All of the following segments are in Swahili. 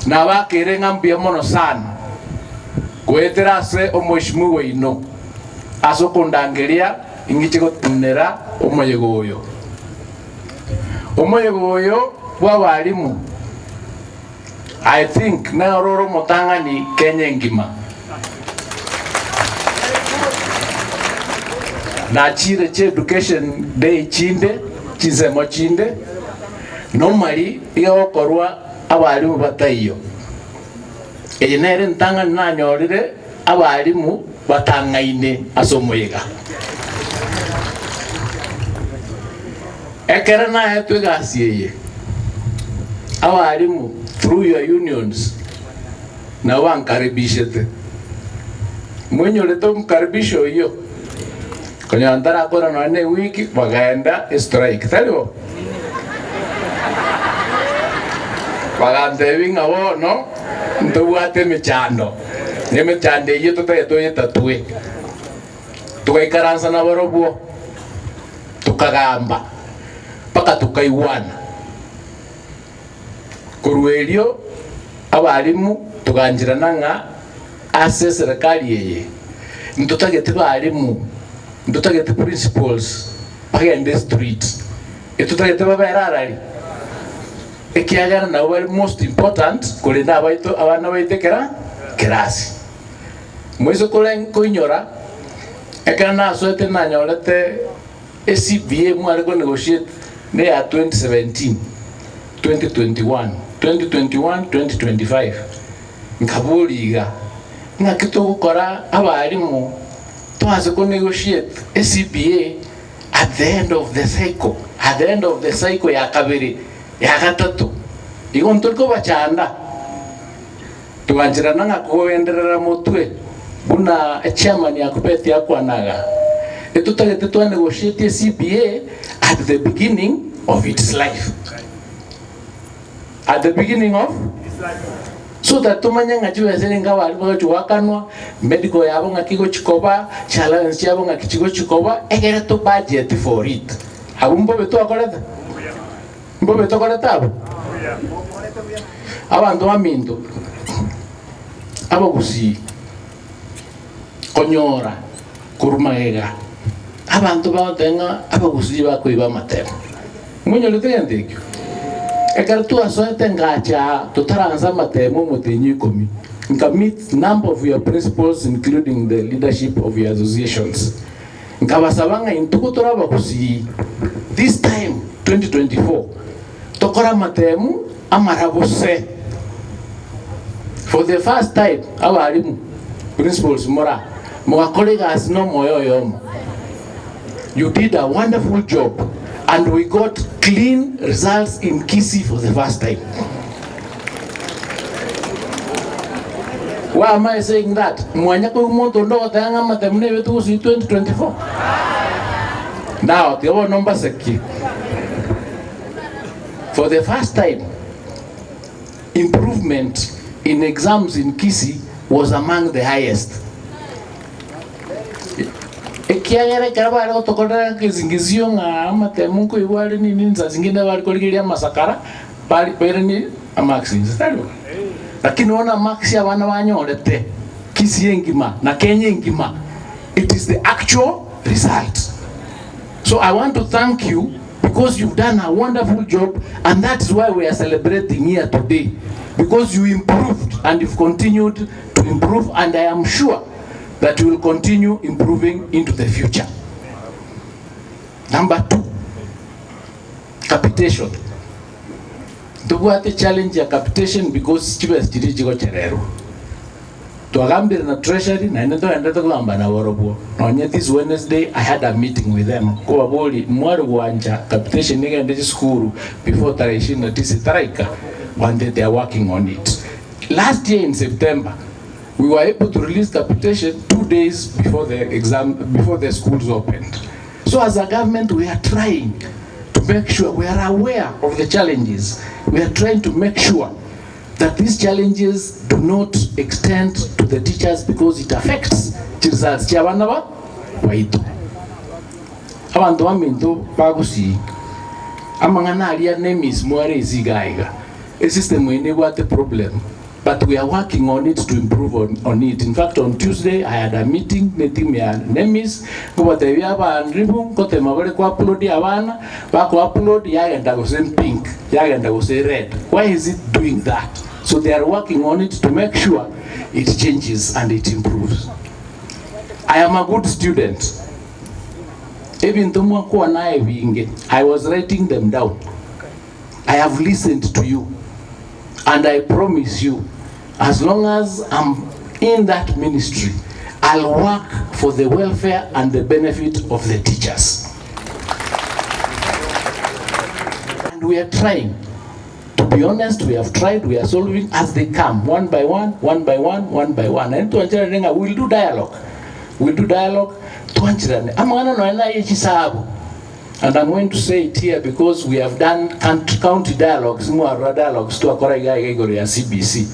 na bakire ngambia mono sana kwetera se omweshimiwa ino asokondangeria ingichiko tunera omoyegoyo bwa balimu. I think na roro motangani Kenya ngima na chire che education day chinde chizemo chinde normally iyo korwa abalimu batayo enere ntanga nanyorire abalimu batangaine asomoyega ekera na hetwe gasiye abalimu through your unions na wankaribishete mwenyorete mkaribisho hiyo kwenye andara kora na ne wiki wakaenda strike talibo wakante winga wono ntuwate michando nyeme chande hiyo tutaye tatue tukaikaransa na borobuo tukagamba paka tukaiwana kurwelio abalimu tukanjirana nga ase serikali yeye ntutagete balimu ntutagete principals pagende street etutagete baberarari ekiagara na wali most important kulenda abaito abana baitekera kirasi mwezo koinyora ekana soete na nyorete ACBA mwari ko negotiate ne ya 2017 2021 2025 nkaburiga ngakito gukora abarimu twaze ko negotiate ACBA at the end of the cycle ya kabiri ya gatatu igontoko bachanda tubanjirana ngakuenderera mutwe buna chairman ya kupeti yakwanaga etutagete twa negotiate ACBA at the beginning of its life. At the beginning of its life. So that tumanya ngachiwe selinga wali bachuwakanwa medical yabo ngakiko chikoba challenge yabo ngakichiko chikoba egere to budget for it. Abumbo beto akoreta. Mbo beto akoreta abo. Abantu amindo. Abo Gusii. Konyora kurumagega. Abantu batenga abo Gusii bakoiba matema. Munyo lutendekyo. Ekartu asoete ngacha tutaranza matemo mutenyi komi. Nka meet number of your principals including the leadership of your associations. Nka basabanga intukutora Gusii. This time 2024 tokora matemu amarabose. For the first time abalimu principals mora mga colleagues no moyoyomo. You did a wonderful job. And we got clean results in Kisii for the first time. Why am I saying that? Mwanyako umoto ndo tayanga matemne wetu Gusii 2024. Now, the other number seki. For the first time, improvement in exams in Kisii was among the highest. Ekiagere karabara otokora kizingizio nga matemu ko iwali nini nza zingine bali koligiria masakara bali pereni amaxi zitalo lakini ona maxi abana banyorete Kisii ngima na Kenya ngima. It is the actual result. So I want to thank you because you've done a wonderful job, and that's why we are celebrating here today, because you improved and you've continued to improve, and I am sure that you will continue improving into the future. Number 2, capitation. Tubuate challenge ya capitation because chibes chirijigo cherero. Tuagambira na treasury na enda kulamba na worobo. Onye this Wednesday I had a meeting with them. Kwa boli mwaru wanja capitation nige ndezi school before tarehe na tisi taraika when they are working on it. Last year in September we were able to release capitation 2 days before the exam, before the schools opened. So as a government, we are trying to make sure we are aware of the challenges. We are trying to make sure that these challenges do not extend to the teachers because it affects results. Chabanaba, waitu. Abantu aminto Gusii. Amangana alia name is Mware Zigaiga. a system we never had the problem. But we are working on it to improve on it. In fact, on Tuesday, I had a meeting with NEMIS. We have a review, upload yagenda go say pink, yagenda go say red. Why is it doing that? So they are working on it to make sure it changes and it improves. I am a good student. Even though I was writing them down. I have listened to you. And I promise you, as long as I'm in that ministry, I'll work for the welfare and the benefit of the teachers. And we are trying. To be honest, we have tried, we are solving as they come, one by one, one by one, one by one. And we'll do dialogue. We'll do dialogue. And I'm going to say it here because we have done county dialogues, more dialogues to a CBC.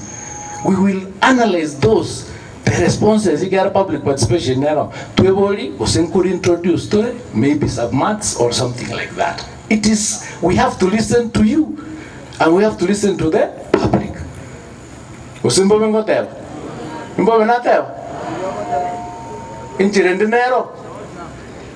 We will analyze those, the responses, public participation, to everybody, could introduce to it, maybe submats or something like that. It is, we have to listen to you, and we have to listen to the public. Inchirendinero.